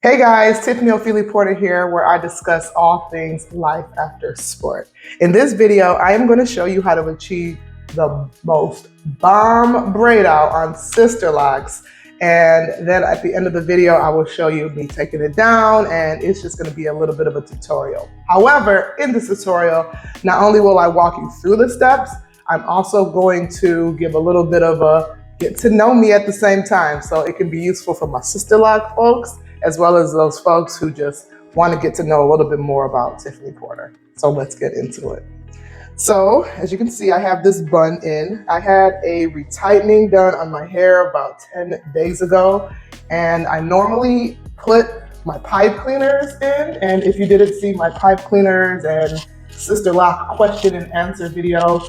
Hey guys, Tiffany Ofili Porter here, where I discuss all things life after sport. In this video, I am going to show you how to achieve the most bomb braid out on SISTERLOCKS. And then at the end of the video, I will show you me taking it down, and it's just going to be a little bit of a tutorial. However, in this tutorial, not only will I walk you through the steps, I'm also going to give a little bit of a get to know me at the same time. So it can be useful for my SISTERLOCK folks, as well as those folks who just want to get to know a little bit more about Tiffany Porter. So let's get into it. So as you can see, I have this bun in. I had a retightening done on my hair about 10 days ago. And I normally put my pipe cleaners in. And if you didn't see my pipe cleaners and SISTERLOCK question and answer video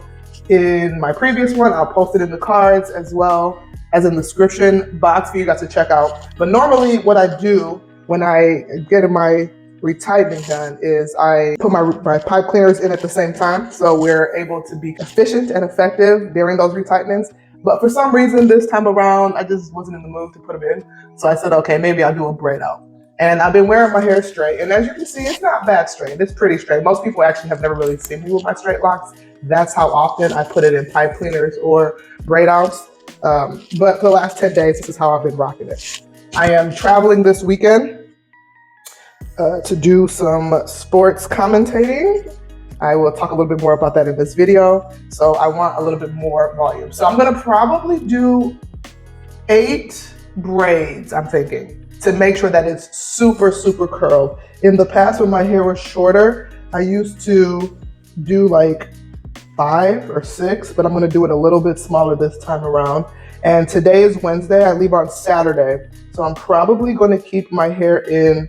in my previous one, I'll post it in the cards as well as in the description box for you guys to check out. But normally what I do when I get my retightening done is I put my pipe cleaners in at the same time, so we're able to be efficient and effective during those retightenings. But for some reason this time around, I just wasn't in the mood to put them in. So I said, okay, maybe I'll do a braid out. And I've been wearing my hair straight. And as you can see, it's not bad straight. It's pretty straight. Most people actually have never really seen me with my straight locks. That's how often I put it in pipe cleaners or braid outs. But for the last 10 days, this is how I've been rocking it. I am traveling this weekend to do some sports commentating. I will talk a little bit more about that in this video. So I want a little bit more volume. So I'm gonna probably do 8 braids, I'm thinking, to make sure that it's super, super curled. In the past, when my hair was shorter, I used to do like 5 or 6, but I'm gonna do it a little bit smaller this time around. And today is Wednesday, I leave on Saturday. So I'm probably gonna keep my hair in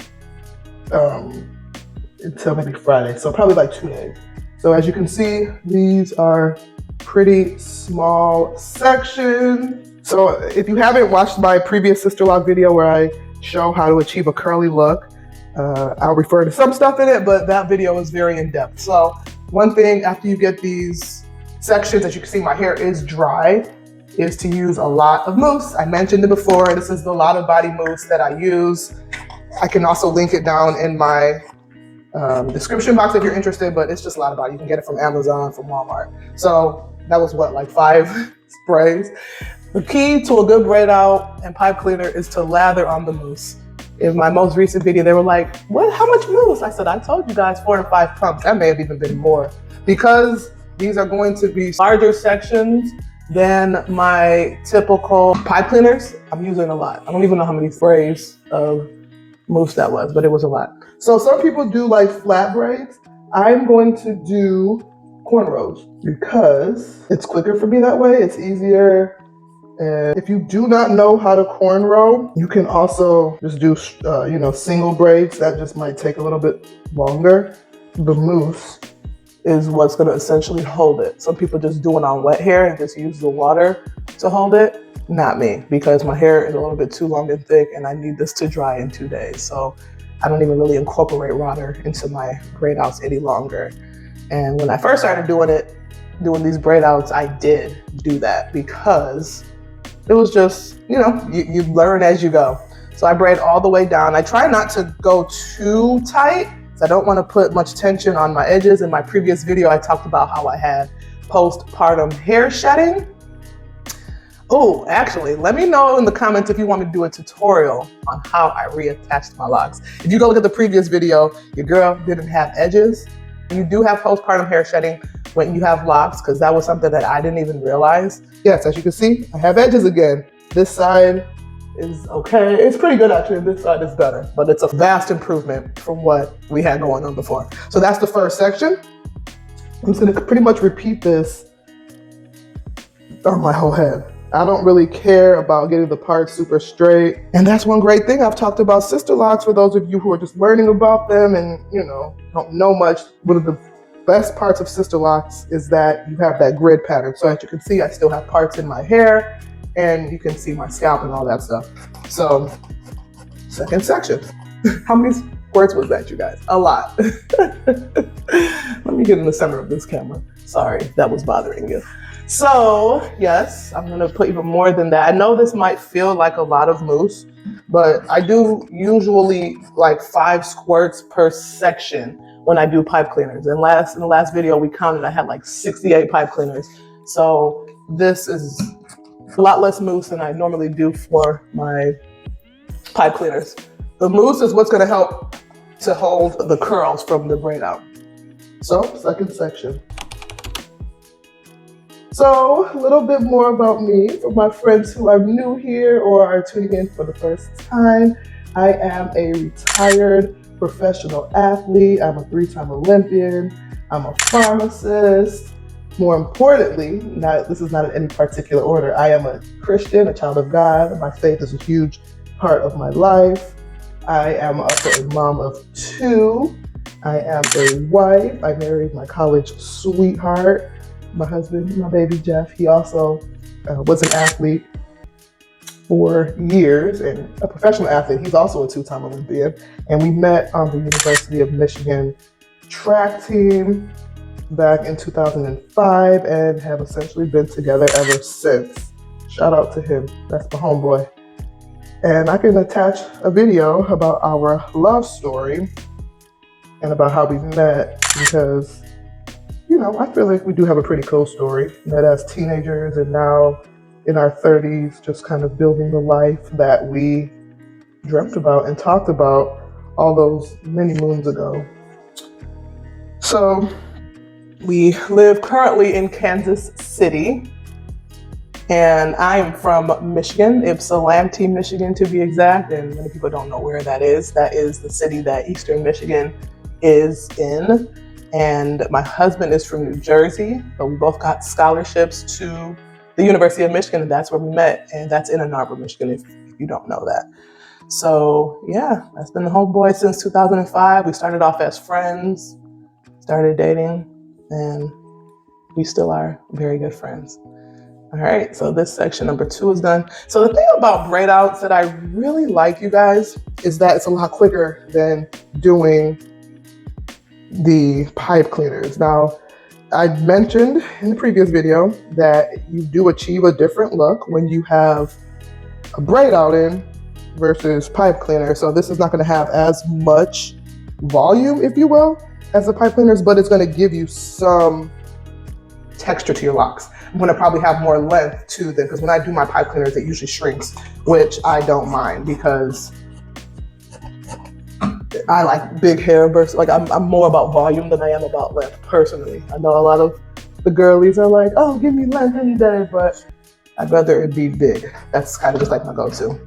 until maybe Friday. So probably like 2 days. So as you can see, these are pretty small sections. So if you haven't watched my previous SISTERLOCK video where I show how to achieve a curly look, I'll refer to some stuff in it, but that video is very in-depth. So one thing after you get these sections, as you can see my hair is dry, is to use a lot of mousse. I mentioned it before, this is the Lotta Body mousse that I use. I can also link it down in my description box if you're interested, but it's just Lotta Body. You can get it from Amazon, from Walmart. So that was what, like 5 sprays. The key to a good braid out and pipe cleaner is to lather on the mousse. In my most recent video, they were like, "What? How much mousse?" I said, "I told you guys 4 to 5 pumps." That may have even been more. Because these are going to be larger sections than my typical pipe cleaners, I'm using a lot. I don't even know how many sprays of mousse that was, but it was a lot. So some people do like flat braids. I'm going to do cornrows because it's quicker for me that way. It's easier. And if you do not know how to cornrow, you can also just do, single braids. That just might take a little bit longer. The mousse is what's going to essentially hold it. Some people just do it on wet hair and just use the water to hold it. Not me, because my hair is a little bit too long and thick and I need this to dry in 2 days. So I don't even really incorporate water into my braid outs any longer. And when I first started doing these braid outs, I did do that because it was just, you learn as you go. So I braid all the way down. I try not to go too tight, because I don't want to put much tension on my edges. In my previous video, I talked about how I had postpartum hair shedding. Oh, actually, let me know in the comments if you want me to do a tutorial on how I reattached my locks. If you go look at the previous video, your girl didn't have edges. You do have postpartum hair shedding when you have locks, because that was something that I didn't even realize. Yes, as you can see, I have edges again. This side is okay. It's pretty good actually, and this side is better, but it's a vast improvement from what we had going on before. So that's the first section. I'm just gonna pretty much repeat this on my whole head. I don't really care about getting the parts super straight. And that's one great thing I've talked about SISTERLOCKS for those of you who are just learning about them and, don't know much. One of the best parts of SISTERLOCKS is that you have that grid pattern. So as you can see, I still have parts in my hair and you can see my scalp and all that stuff. So, second section. How many squirts was that, you guys? A lot. Let me get in the center of this camera. Sorry, that was bothering you. So yes, I'm gonna put even more than that. I know this might feel like a lot of mousse, but I do usually like 5 squirts per section when I do pipe cleaners. And in the last video we counted, I had like 68 pipe cleaners. So this is a lot less mousse than I normally do for my pipe cleaners. The mousse is what's gonna help to hold the curls from the braid out. So, second section. So, a little bit more about me for my friends who are new here or are tuning in for the first time. I am a retired professional athlete. I'm a 3-time Olympian. I'm a pharmacist. More importantly, this is not in any particular order. I am a Christian, a child of God. My faith is a huge part of my life. I am also a mom of 2. I am a wife. I married my college sweetheart. My husband, my baby Jeff, he also was an athlete for years and a professional athlete. He's also a 2-time Olympian. And we met on the University of Michigan track team back in 2005 and have essentially been together ever since. Shout out to him. That's my homeboy. And I can attach a video about our love story and about how we met because, you know, I feel like we do have a pretty cool story. Met as teenagers and now in our 30s, just kind of building the life that we dreamt about and talked about all those many moons ago. So we live currently in Kansas City, and I am from Michigan, Ypsilanti, Michigan to be exact, and many people don't know where that is. That is the city that Eastern Michigan is in. And my husband is from New Jersey, but we both got scholarships to the University of Michigan, and that's where we met, and that's in Ann Arbor, Michigan, if you don't know that. So yeah, that's been the homeboy since 2005. We started off as friends, started dating, and we still are very good friends. All right, so this section number 2 is done. So the thing about braid outs that I really like, you guys, is that it's a lot quicker than doing the pipe cleaners. Now, I mentioned in the previous video that you do achieve a different look when you have a braid out in versus pipe cleaner. So this is not going to have as much volume, if you will, as the pipe cleaners, but it's going to give you some texture to your locks. I'm going to probably have more length to them because when I do my pipe cleaners, it usually shrinks, which I don't mind because I like big hair versus, like, I'm more about volume than I am about length personally. I know a lot of the girlies are like, oh, give me length any day, but I'd rather it be big. That's kind of just like my go-to.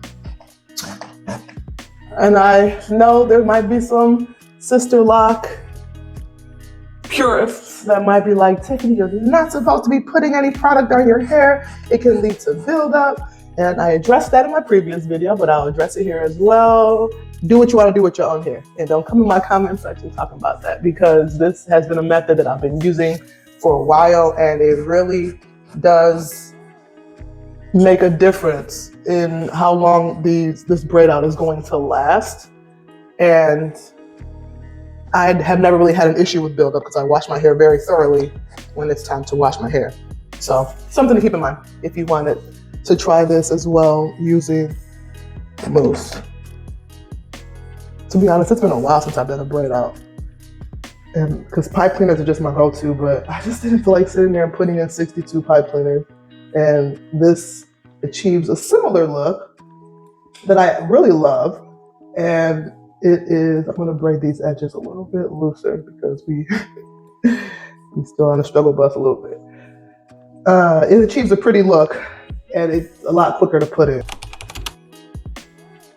And I know there might be some sister lock purists that might be like, Tiffany, you're not supposed to be putting any product on your hair. It can lead to buildup. And I addressed that in my previous video, but I'll address it here as well. Do what you want to do with your own hair. And don't come in my comment section talking about that, because this has been a method that I've been using for a while, and it really does make a difference in how long this braid out is going to last. And I have never really had an issue with buildup because I wash my hair very thoroughly when it's time to wash my hair. So something to keep in mind if you wanted to try this as well using mousse. To be honest, it's been a while since I've done a braid out. And because pipe cleaners are just my go-to, but I just didn't feel like sitting there and putting in 62 pipe cleaners. And this achieves a similar look that I really love. And it is, I'm gonna braid these edges a little bit looser because we still on the struggle bus a little bit. It achieves a pretty look and it's a lot quicker to put in.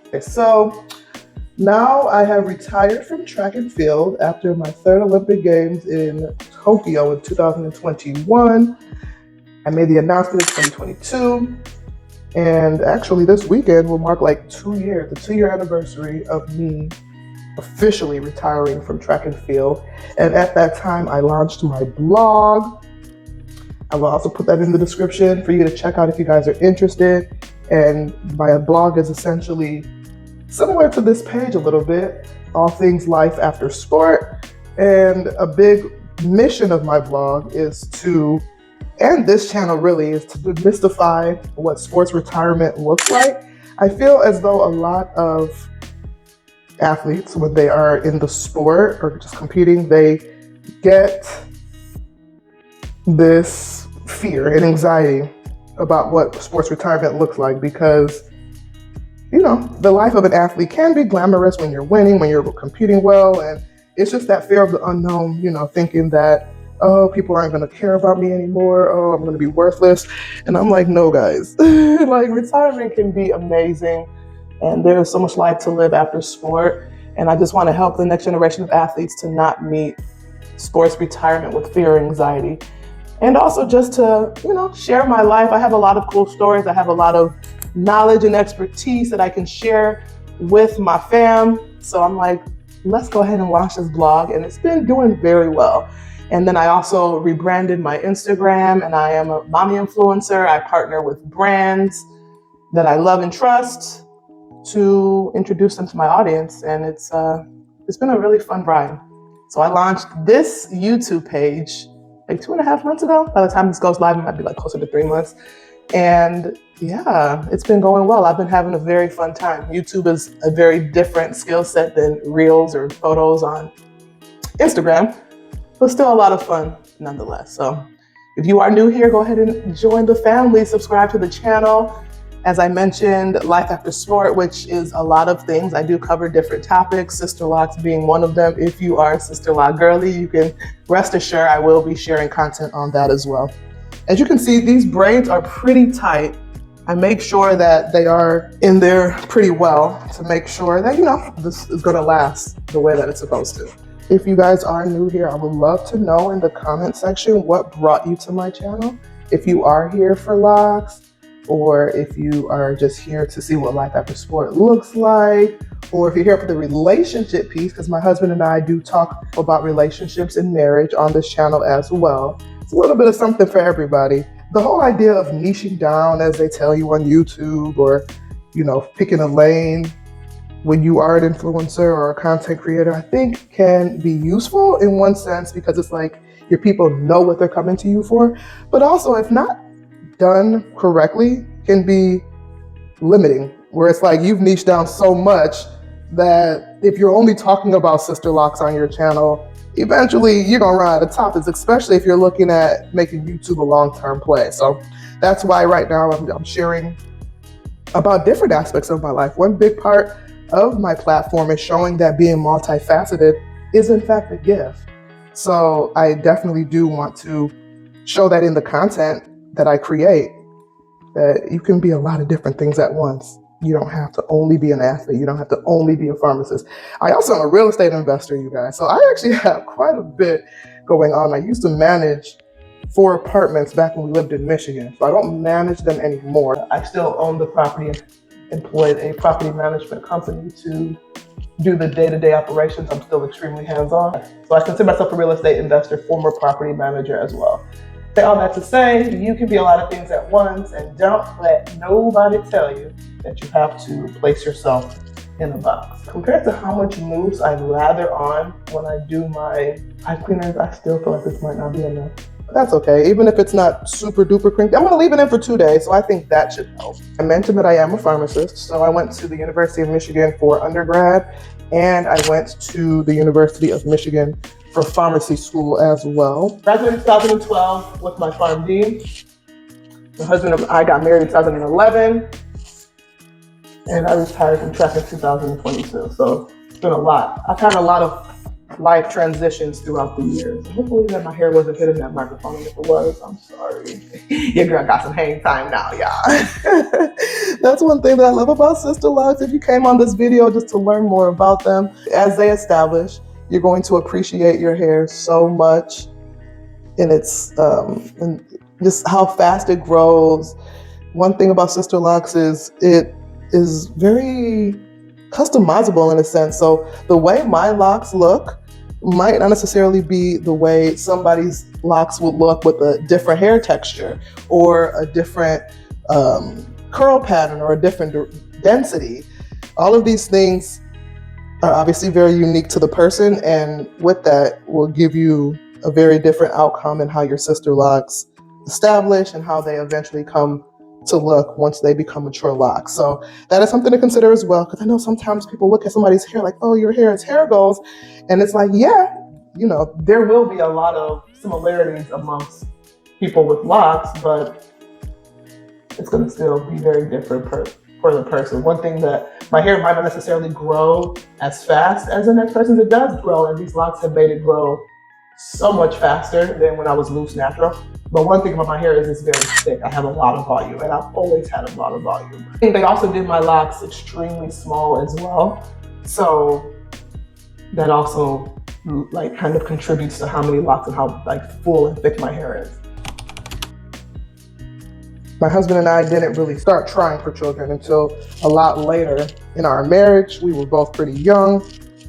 Okay, so now I have retired from track and field after my 3rd Olympic Games in Tokyo in 2021. I made the announcement in 2022. And actually this weekend will mark like 2 years, the 2-year anniversary of me officially retiring from track and field. And at that time, I launched my blog. I will also put that in the description for you to check out if you guys are interested. And my blog is essentially similar to this page a little bit, all things life after sport. And a big mission of my blog is to and this channel really is to demystify what sports retirement looks like. I feel as though a lot of athletes, when they are in the sport or just competing, they get this fear and anxiety about what sports retirement looks like, because you know, the life of an athlete can be glamorous when you're winning, when you're competing well, and it's just that fear of the unknown, you know, thinking that, oh, people aren't going to care about me anymore, oh, I'm going to be worthless. And I'm like, no, guys, like retirement can be amazing, and there's so much life to live after sport. And I just want to help the next generation of athletes to not meet sports retirement with fear or anxiety. And also just to, you know, share my life. I have a lot of cool stories. I have a lot of knowledge and expertise that I can share with my fam. So I'm like, let's go ahead and launch this blog, and it's been doing very well. And then I also rebranded my Instagram, and I am a mommy influencer. I partner with brands that I love and trust to introduce them to my audience, and it's been a really fun ride. So I launched this YouTube page like 2.5 months ago. By the time this goes live, it might be like closer to 3 months. And yeah, it's been going well. I've been having a very fun time. YouTube is a very different skill set than reels or photos on Instagram, but still a lot of fun nonetheless. So if you are new here, go ahead and join the family, subscribe to the channel. As I mentioned, life after sport, which is a lot of things. I do cover different topics, Sister Locks being one of them. If you are a Sister Lock girly, you can rest assured I will be sharing content on that as well. As you can see, these braids are pretty tight. I make sure that they are in there pretty well to make sure that, you know, this is gonna last the way that it's supposed to. If you guys are new here, I would love to know in the comment section what brought you to my channel. If you are here for locks, or if you are just here to see what life after sport looks like, or if you're here for the relationship piece, because my husband and I do talk about relationships and marriage on this channel as well. It's a little bit of something for everybody. The whole idea of niching down, as they tell you on YouTube, or, you know, picking a lane when you are an influencer or a content creator, I think can be useful in one sense, because it's like your people know what they're coming to you for, but also if not done correctly can be limiting, where it's like you've niched down so much that if you're only talking about Sister Locks on your channel, eventually you're gonna run out of topics, especially if you're looking at making YouTube a long-term play. So that's why right now I'm sharing about different aspects of my life. One big part of my platform is showing that being multifaceted is in fact a gift. So I definitely do want to show that in the content that I create, that you can be a lot of different things at once. You don't have to only be an athlete. You don't have to only be a pharmacist. I also am a real estate investor, you guys. So I actually have quite a bit going on. I used to manage 4 apartments back when we lived in Michigan. So I don't manage them anymore. I still own the property and employed a property management company to do the day-to-day operations. I'm still extremely hands-on. So I consider myself a real estate investor, former property manager as well. All that to say, you can be a lot of things at once, and don't let nobody tell you that you have to place yourself in a box. Compared to how much mousse I lather on when I do my pipe cleaners, I still feel like this might not be enough. But that's okay, even if it's not super duper crinkly. I'm gonna leave it in for 2 days, so I think that should help. I mentioned that I am a pharmacist, so I went to the University of Michigan for undergrad, and I went to the University of Michigan for pharmacy school as well. Graduated in 2012 with my PharmD. My husband and I got married in 2011, and I retired from track in 2022. So it's been a lot. I've had a lot of life transitions throughout the years. Hopefully that my hair wasn't hitting that microphone, and if it was, I'm sorry. Your girl got some hang time now, y'all. That's one thing that I love about Sister Locks. If you came on this video just to learn more about them, as they establish, you're going to appreciate your hair so much, and it's and just how fast it grows. One thing about Sister Locks is it is very customizable in a sense. So the way my locks look might not necessarily be the way somebody's locks would look with a different hair texture or a different curl pattern or a different density. All of these things are obviously very unique to the person, and with that will give you a very different outcome in how your Sister Locks establish and how they eventually come to look once they become mature locks. So that is something to consider as well, because I know sometimes people look at somebody's hair like, oh, your hair is hair goals. And it's like, yeah, you know, there will be a lot of similarities amongst people with locks, but it's going to still be very different for the person. One thing that my hair might not necessarily grow as fast as the next person's, it does grow, and these locks have made it grow so much faster than when I was loose natural. But one thing about my hair is it's very thick. I have a lot of volume, and I've always had a lot of volume. I think they also did my locks extremely small as well. So that also like kind of contributes to how many locks and how like full and thick my hair is. My husband and I didn't really start trying for children until a lot later in our marriage. We were both pretty young.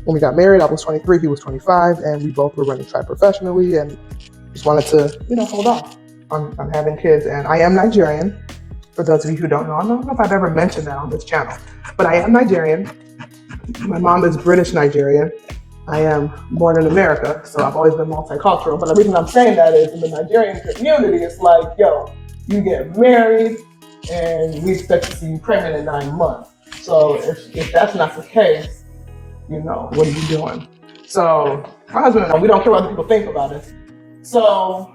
When we got married, I was 23, he was 25, and we both were running tri-professionally and just wanted to, you know, hold off on having kids. And I am Nigerian, for those of you who don't know. I don't know if I've ever mentioned that on this channel, but I am Nigerian. My mom is British Nigerian. I am born in America, so I've always been multicultural. But the reason I'm saying that is in the Nigerian community, it's like, yo, you get married and we expect to see you pregnant in 9 months. So if that's not the case, you know, what are you doing? So my husband and I, we don't care what other people think about us. So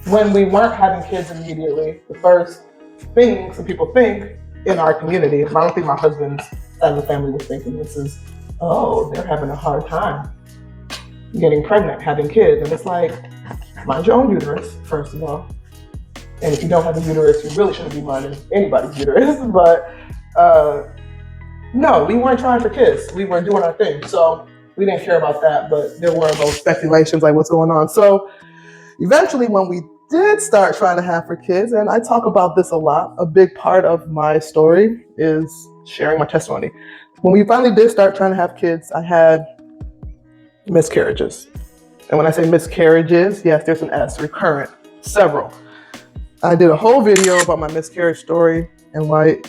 when we weren't having kids immediately, the first thing some people think in our community, I don't think my husband's side of the family was thinking this is, oh, they're having a hard time getting pregnant, having kids. And it's like, mind your own uterus, first of all. And if you don't have a uterus, you really shouldn't be minding anybody's uterus. But no, we weren't trying for kids. We were doing our thing. So we didn't care about that, but there were those speculations like what's going on. So eventually when we did start trying to have for kids, and I talk about this a lot, a big part of my story is sharing my testimony. When we finally did start trying to have kids, I had miscarriages. And when I say miscarriages, yes, there's an S, recurrent, several. I did a whole video about my miscarriage story and why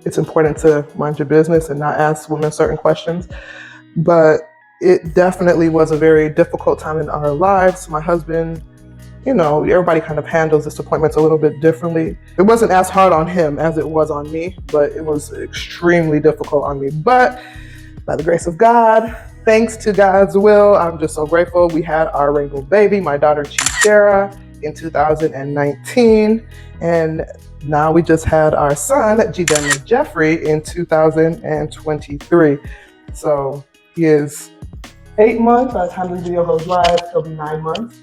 it's important to mind your business and not ask women certain questions. But it definitely was a very difficult time in our lives. My husband, you know, everybody kind of handles disappointments a little bit differently. It wasn't as hard on him as it was on me, but it was extremely difficult on me. But by the grace of God, thanks to God's will, I'm just so grateful. We had our rainbow baby, my daughter Chidera, in 2019. And now we just had our son, Jiden Jeffrey, in 2023. So he is 8 months. By the time this video goes live, he'll be 9 months.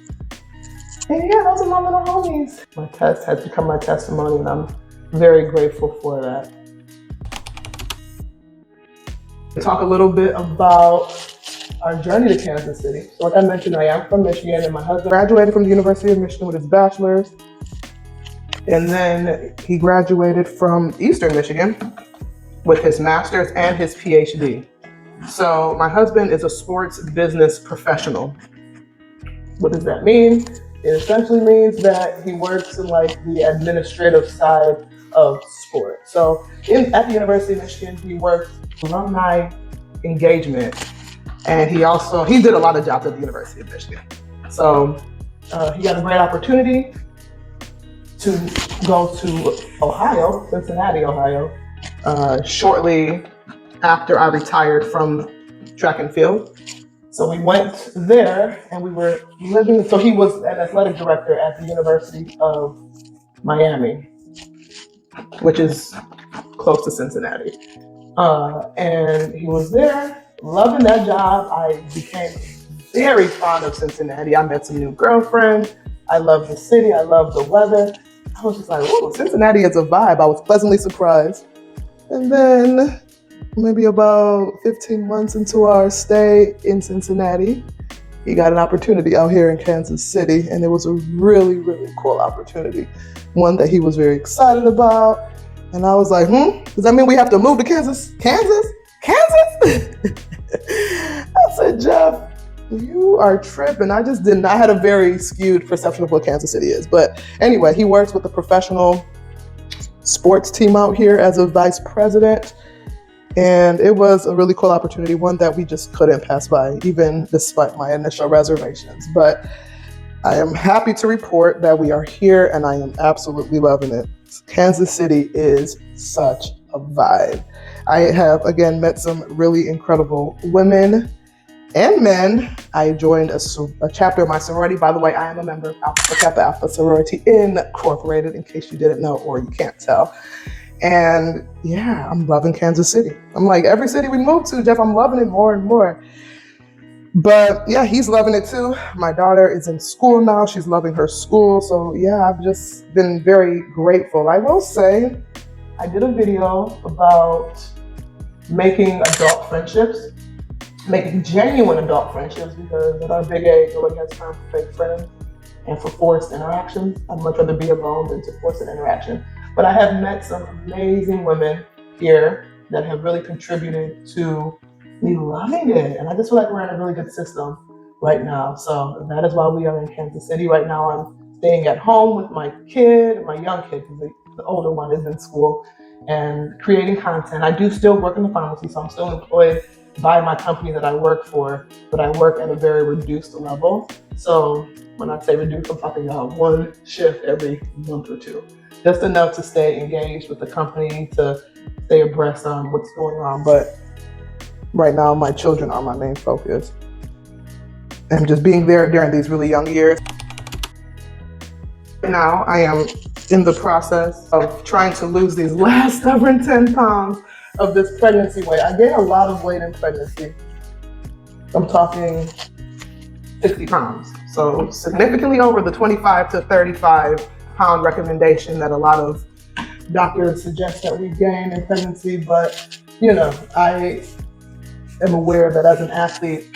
And yeah, those are my little homies. My test has become my testimony, and I'm very grateful for that. Talk a little bit about our journey to Kansas City. So like I mentioned, I am from Michigan, and my husband graduated from the University of Michigan with his bachelor's. And then he graduated from Eastern Michigan with his master's and his PhD. So my husband is a sports business professional. What does that mean? It essentially means that he works in like the administrative side of sport. So at the University of Michigan, he worked alumni engagement, and he did a lot of jobs at the University of Michigan. So he got a great opportunity to go to Ohio, Cincinnati, Ohio, shortly after I retired from track and field. So we went there, and we were living, so he was an athletic director at the University of Miami, which is close to Cincinnati. And he was there, loving that job. I became very fond of Cincinnati. I met some new girlfriends. I love the city. I love the weather. I was just like, oh, Cincinnati is a vibe. I was pleasantly surprised. And then maybe about 15 months into our stay in Cincinnati, he got an opportunity out here in Kansas City, and it was a really, really cool opportunity. One that he was very excited about. And I was like, does that mean we have to move to Kansas? Kansas? I said, Jeff, you are tripping. I had a very skewed perception of what Kansas City is. But anyway, he works with a professional sports team out here as a vice president. And it was a really cool opportunity, one that we just couldn't pass by, even despite my initial reservations. But I am happy to report that we are here and I am absolutely loving it. Kansas City is such a vibe. I have again met some really incredible women and men. I joined a chapter of my sorority. By the way, I am a member of Alpha Kappa Alpha Sorority Incorporated, in case you didn't know or you can't tell. And yeah, I'm loving Kansas City. I'm like, every city we move to, Jeff, I'm loving it more and more. But yeah, he's loving it too. My daughter is in school now. She's loving her school. So yeah, I've just been very grateful. I will say, I did a video about making adult friendships, making genuine adult friendships, because at our big age, nobody has time for fake friends and for forced interactions. I'd much rather be alone than to force an interaction. But I have met some amazing women here that have really contributed to me loving it. And I just feel like we're in a really good system right now. So that is why we are in Kansas City. Right now I'm staying at home with my kid, my young kid, because the older one is in school, and creating content. I do still work in the pharmacy, so I'm still employed by my company that I work for, but I work at a very reduced level. So when I say reduced, I'm talking about one shift every month or two. Just enough to stay engaged with the company, to stay abreast on what's going on. But right now, my children are my main focus. And just being there during these really young years. Now, I am in the process of trying to lose these last stubborn 10 pounds of this pregnancy weight. I gained a lot of weight in pregnancy. I'm talking 60 pounds. So significantly over the 25 to 35 pound recommendation that a lot of doctors suggest that we gain in pregnancy. But, you know, I am aware that as an athlete,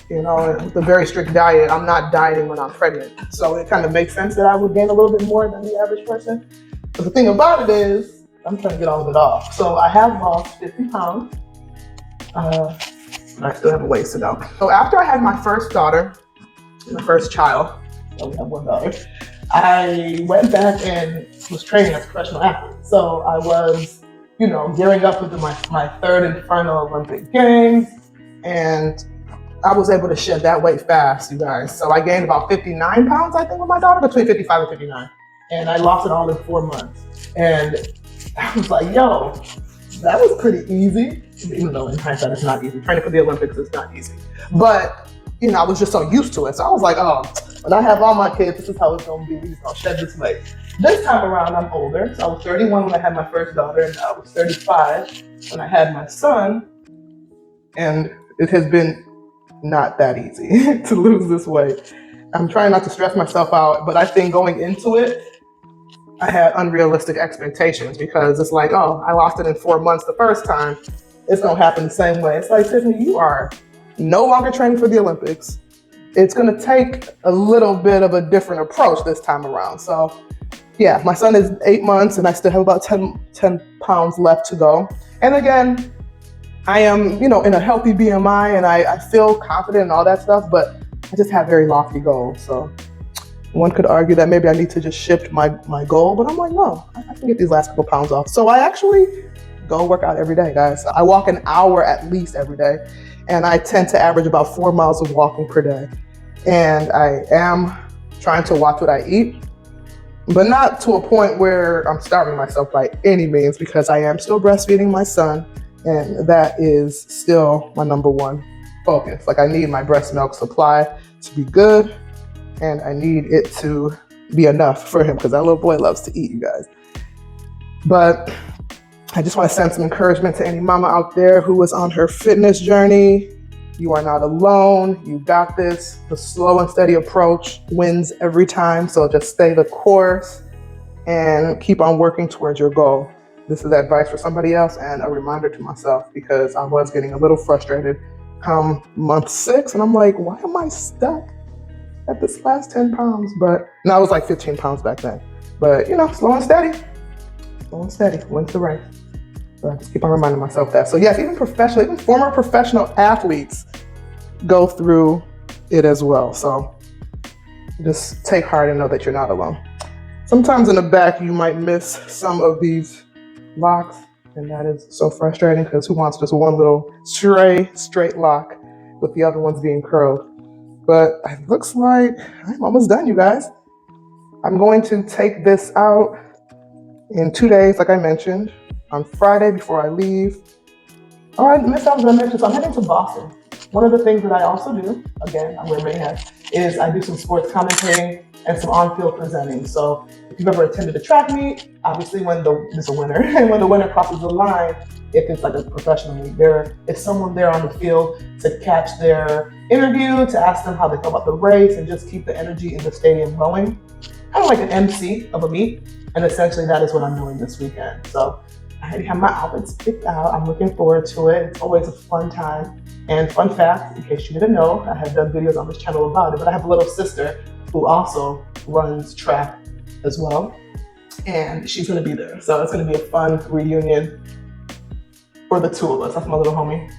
you know, with a very strict diet, I'm not dieting when I'm pregnant. So it kind of makes sense that I would gain a little bit more than the average person. But the thing about it is, I'm trying to get all of it off. So I have lost 50 pounds. I still have a ways to go. So after I had my first daughter, my first child, so we have one daughter, I went back and was training as a professional athlete. So I was, you know, gearing up into my third and final Olympic Games. And I was able to shed that weight fast, you guys. So I gained about 59 pounds, I think, with my daughter, between 55 and 59. And I lost it all in 4 months. And I was like, yo, that was pretty easy. Even though in hindsight, it's not easy. Training for the Olympics is not easy. But, you know, I was just so used to it. So I was like, oh, when I have all my kids, this is how it's gonna be. We're just gonna shed this weight. This time around, I'm older. So I was 31 when I had my first daughter, and I was 35 when I had my son. And it has been not that easy to lose this weight. I'm trying not to stress myself out, but I think going into it, I had unrealistic expectations, because it's like, oh, I lost it in 4 months the first time. It's gonna happen the same way. It's like, Tiffany, you are no longer training for the Olympics. It's gonna take a little bit of a different approach this time around. So yeah, my son is 8 months and I still have about 10 pounds left to go. And again, I am, you know, in a healthy BMI and I feel confident and all that stuff, but I just have very lofty goals. So one could argue that maybe I need to just shift my goal, but I'm like, no, I can get these last couple pounds off. So I actually go work out every day, guys. I walk an hour at least every day, and I tend to average about 4 miles of walking per day. And I am trying to watch what I eat, but not to a point where I'm starving myself by any means, because I am still breastfeeding my son, and that is still my number one focus. Like, I need my breast milk supply to be good, and I need it to be enough for him, because that little boy loves to eat, you guys. But I just want to send some encouragement to any mama out there who is on her fitness journey. You are not alone. You got this. The slow and steady approach wins every time. So just stay the course and keep on working towards your goal. This is advice for somebody else and a reminder to myself, because I was getting a little frustrated come month 6, and I'm like, why am I stuck at this last 10 pounds? But now I was like 15 pounds back then. But you know, slow and steady wins the race. So I just keep on reminding myself that. So yes, even former professional athletes go through it as well. So just take heart and know that you're not alone. Sometimes in the back, you might miss some of these locks, and that is so frustrating, because who wants just one little straight lock with the other ones being curled? But it looks like I'm almost done, you guys. I'm going to take this out in 2 days, like I mentioned, on Friday before I leave. All right, Miss, I was gonna mention, so I'm heading to Boston. One of the things that I also do, again, I'm wearing my hat, is I do some sports commentating and some on-field presenting. So if you've ever attended a track meet, obviously when there's a winner, and when the winner crosses the line, if it's like a professional meet, there is someone there on the field to catch their interview, to ask them how they feel about the race, and just keep the energy in the stadium going. Kind of like an MC of a meet, and essentially that is what I'm doing this weekend. So I already have my outfits picked out. I'm looking forward to it. It's always a fun time. And fun fact, in case you didn't know, I have done videos on this channel about it, but I have a little sister who also runs track as well. And she's gonna be there. So it's gonna be a fun reunion for the two of us. That's my little homie.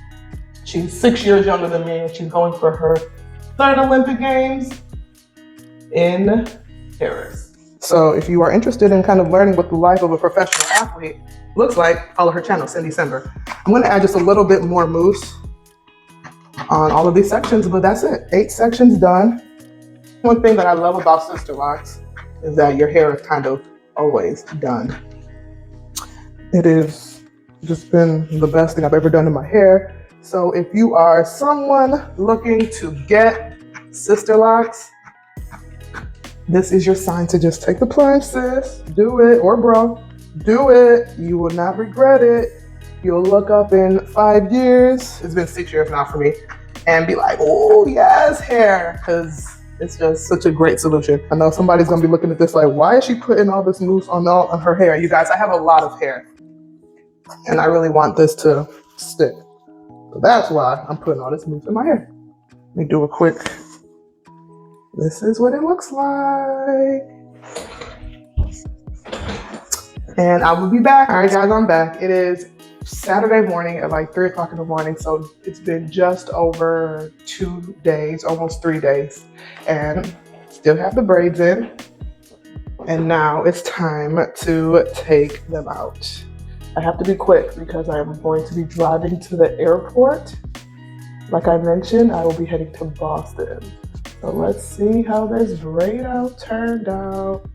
She's 6 years younger than me, and she's going for her 3rd Olympic Games in Paris. So if you are interested in kind of learning what the life of a professional athlete looks like, follow her channel, Cindy Sember. I'm gonna add just a little bit more mousse on all of these sections, but that's it. 8 sections done. One thing that I love about SISTERLOCKS is that your hair is kind of always done. It has just been the best thing I've ever done to my hair. So if you are someone looking to get SISTERLOCKS, this is your sign to just take the plunge, sis. Do it, or bro, do it. You will not regret it. You'll look up in 5 years, it's been 6 years now for me, and be like, oh yes, hair, because it's just such a great solution. I know somebody's gonna be looking at this like, why is she putting all this mousse on her hair? You guys, I have a lot of hair, and I really want this to stick. So that's why I'm putting all this mousse in my hair. Let me do a quick, this is what it looks like. And I will be back. All right, guys, I'm back. It is Saturday morning at like 3 o'clock in the morning. So it's been just over 2 days, almost 3 days. And still have the braids in. And now it's time to take them out. I have to be quick because I am going to be driving to the airport. Like I mentioned, I will be heading to Boston. So let's see how this braid out turned out.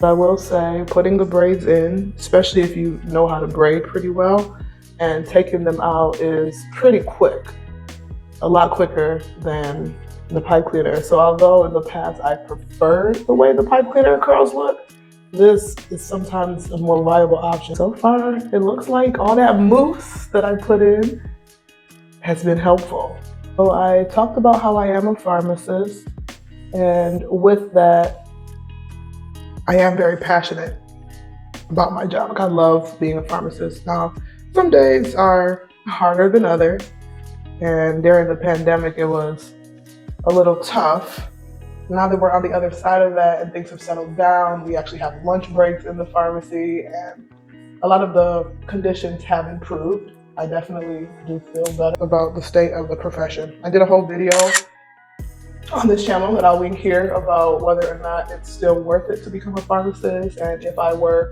I will say, putting the braids in, especially if you know how to braid pretty well, and taking them out is pretty quick. A lot quicker than the pipe cleaner. So although in the past I preferred the way the pipe cleaner curls look, this is sometimes a more viable option. So far, it looks like all that mousse that I put in has been helpful. So I talked about how I am a pharmacist, and with that, I am very passionate about my job. Like, I love being a pharmacist. Now, some days are harder than others, and during the pandemic, it was a little tough. Now that we're on the other side of that and things have settled down, we actually have lunch breaks in the pharmacy, and a lot of the conditions have improved. I definitely do feel better about the state of the profession. I did a whole video on this channel that I'll link here about whether or not it's still worth it to become a pharmacist, and if I were,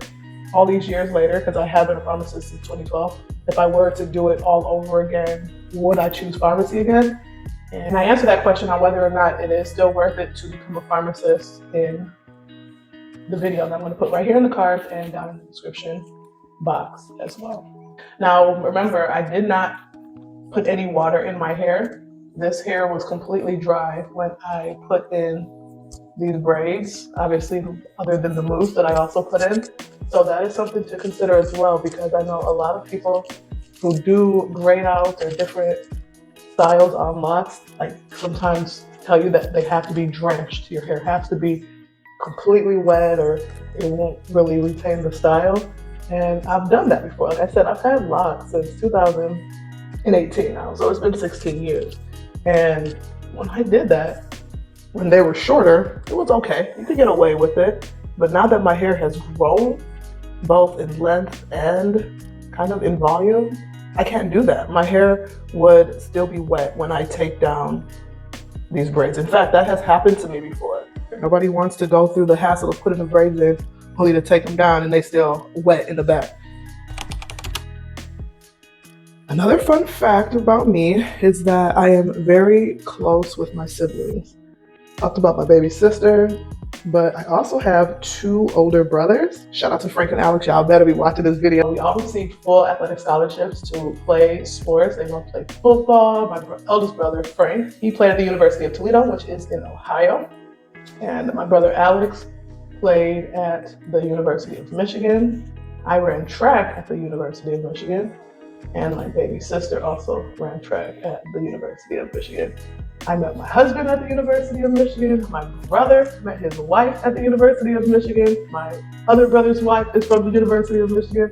all these years later, because I have been a pharmacist since 2012, if I were to do it all over again, would I choose pharmacy again? And I answer that question on whether or not it is still worth it to become a pharmacist in the video that I'm going to put right here in the card and down in the description box as well. Now, remember, I did not put any water in my hair. This hair was completely dry when I put in these braids, obviously, other than the mousse that I also put in. So that is something to consider as well, because I know a lot of people who do braid out or different styles on locks, like sometimes tell you that they have to be drenched. Your hair has to be completely wet or it won't really retain the style. And I've done that before. Like I said, I've had locks since 2018 now, so it's been 16 years. And when I did that, when they were shorter, it was okay. You could get away with it. But now that my hair has grown, both in length and kind of in volume, I can't do that. My hair would still be wet when I take down these braids. In fact, that has happened to me before. Nobody wants to go through the hassle of putting the braids in, only to take them down and they still wet in the back. Another fun fact about me is that I am very close with my siblings. Talked about my baby sister, but I also have 2 older brothers. Shout out to Frank and Alex, y'all better be watching this video. We all received full athletic scholarships to play sports. They both play football. My eldest brother, Frank, he played at the University of Toledo, which is in Ohio. And my brother Alex played at the University of Michigan. I ran track at the University of Michigan. And my baby sister also ran track at the University of Michigan. I met my husband at the University of Michigan. My brother met his wife at the University of Michigan. My other brother's wife is from the University of Michigan.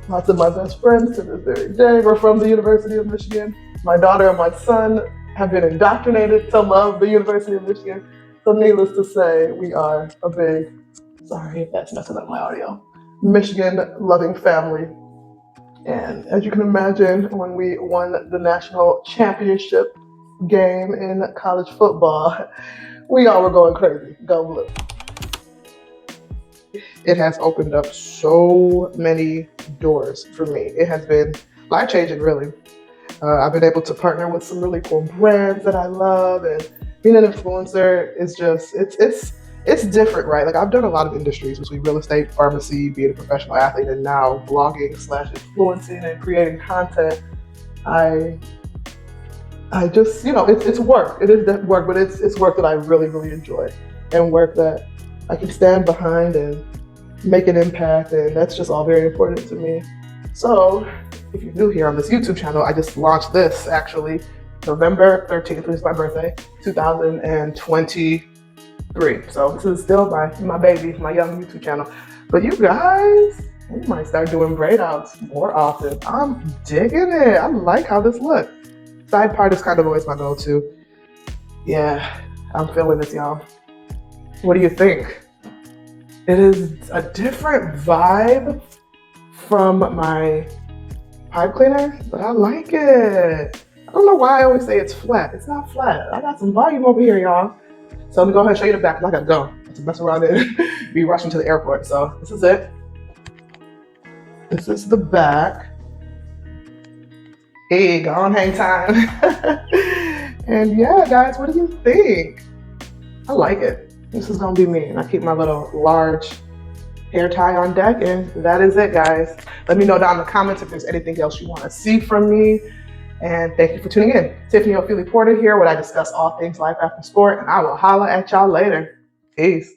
Lots of my best friends to this very day were from the University of Michigan. My daughter and my son have been indoctrinated to love the University of Michigan. So needless to say, we are a big, sorry if that's messing up my audio, Michigan loving family. And as you can imagine, when we won the national championship game in college football, we all were going crazy. Go Blue. It has opened up so many doors for me. It has been life-changing, really. I've been able to partner with some really cool brands that I love, and being an influencer is just, it's different, right? Like I've done a lot of industries between real estate, pharmacy, being a professional athlete, and now blogging / influencing and creating content. I just, it's work. It is work, but it's work that I really, really enjoy, and work that I can stand behind and make an impact, and that's just all very important to me. So if you're new here on this YouTube channel, I just launched this actually November 13th, which is my birthday, 2023. So this is still my baby, my young YouTube channel. But you guys, we might start doing braid outs more often. I'm digging it. I like how this looks. Side part is kind of always my go-to. Yeah, I'm feeling this, y'all. What do you think? It is a different vibe from my pipe cleaner, but I like it. I don't know why I always say it's flat. It's not flat. I got some volume over here, y'all. So let me go ahead and show you the back, because I gotta go. To mess around and be rushing to the airport. So this is it. This is the back. Hey, go on, hang time. And yeah, guys, what do you think? I like it. This is gonna be me. And I keep my little large hair tie on deck, and that is it, guys. Let me know down in the comments if there's anything else you want to see from me. And thank you for tuning in. Tiffany Ofili Porter here, where I discuss all things life after sport, and I will holla at y'all later. Peace.